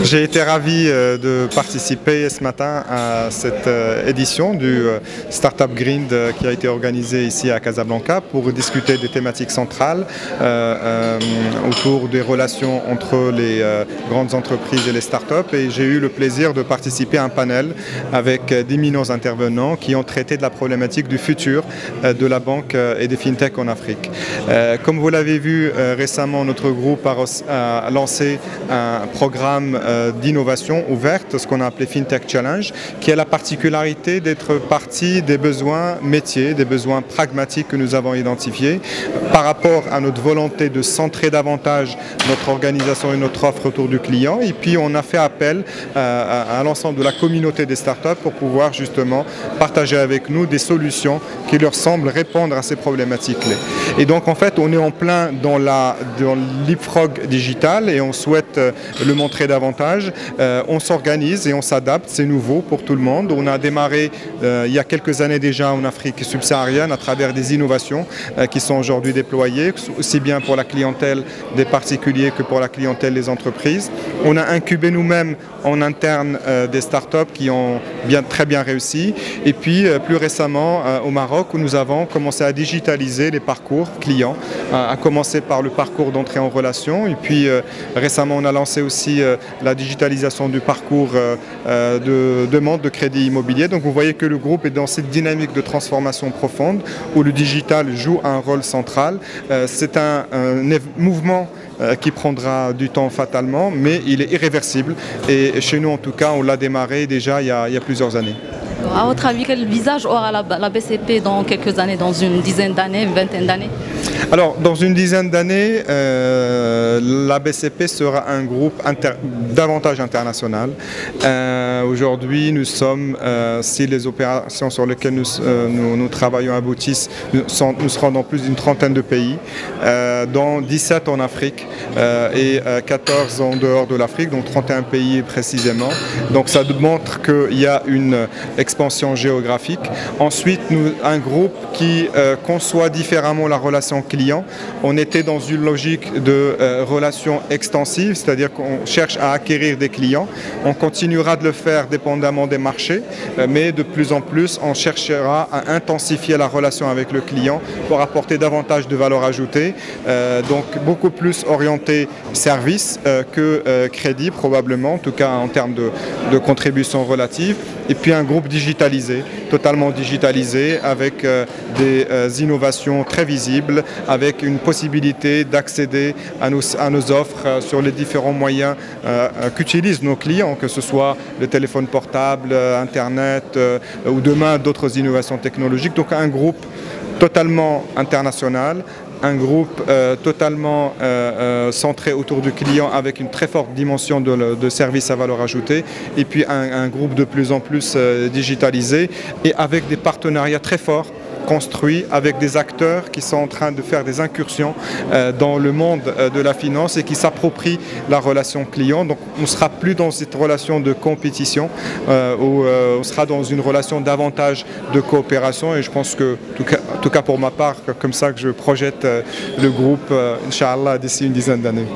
J'ai été ravi de participer ce matin à cette édition du Startup Grind qui a été organisée ici à Casablanca pour discuter des thématiques centrales autour des relations entre les grandes entreprises et les startups. Et j'ai eu le plaisir de participer à un panel avec d'éminents intervenants qui ont traité de la problématique du futur de la banque et des fintechs en Afrique. Comme vous l'avez vu récemment, notre groupe a lancé un programme d'innovation ouverte, ce qu'on a appelé FinTech Challenge, qui a la particularité d'être partie des besoins métiers, des besoins pragmatiques que nous avons identifiés par rapport à notre volonté de centrer davantage notre organisation et notre offre autour du client. Et puis on a fait appel à l'ensemble de la communauté des startups pour pouvoir justement partager avec nous des solutions qui leur semblent répondre à ces problématiques-là. Et donc en fait on est en plein dans l'leapfrog digital et on souhaite le montrer davantage. On s'organise et on s'adapte, c'est nouveau pour tout le monde. On a démarré il y a quelques années déjà en Afrique subsaharienne à travers des innovations qui sont aujourd'hui déployées, aussi bien pour la clientèle des particuliers que pour la clientèle des entreprises. On a incubé nous-mêmes en interne des startups qui ont très bien réussi. Et puis plus récemment au Maroc où nous avons commencé à digitaliser les parcours clients, à commencer par le parcours d'entrée en relation. Et puis récemment on a lancé aussi la digitalisation du parcours de demande de crédit immobilier. Donc vous voyez que le groupe est dans cette dynamique de transformation profonde où le digital joue un rôle central. C'est un mouvement qui prendra du temps fatalement, mais il est irréversible. Et chez nous, en tout cas, on l'a démarré déjà il y a plusieurs années. À votre avis, quel visage aura la BCP dans quelques années, dans une dizaine d'années, une vingtaine d'années? Alors, dans une dizaine d'années, la BCP sera un groupe davantage international. Aujourd'hui, nous sommes, si les opérations sur lesquelles nous travaillons aboutissent, nous serons dans plus d'une trentaine de pays, dont 17 en Afrique et 14 en dehors de l'Afrique, donc 31 pays précisément. Donc ça montre qu'il y a une expansion géographique. Ensuite, un groupe qui conçoit différemment la relation client. On était dans une logique de relation extensive, c'est-à-dire qu'on cherche à acquérir des clients. On continuera de le faire dépendamment des marchés, mais de plus en plus, on cherchera à intensifier la relation avec le client pour apporter davantage de valeur ajoutée. Donc beaucoup plus orienté service que crédit probablement, en tout cas en termes de contribution relative. Et puis un groupe digitalisé, totalement digitalisé, avec des innovations très visibles, avec une possibilité d'accéder à nos offres sur les différents moyens qu'utilisent nos clients, que ce soit le téléphone portable, Internet ou demain d'autres innovations technologiques. Donc un groupe totalement international, un groupe totalement centré autour du client avec une très forte dimension de service à valeur ajoutée et puis un groupe de plus en plus digitalisé et avec des partenariats très forts construits avec des acteurs qui sont en train de faire des incursions dans le monde de la finance et qui s'approprient la relation client. Donc on ne sera plus dans cette relation de compétition, où on sera dans une relation davantage de coopération et je pense que, en tout cas pour ma part, comme ça que je projette le groupe, Inch'Allah, d'ici une dizaine d'années.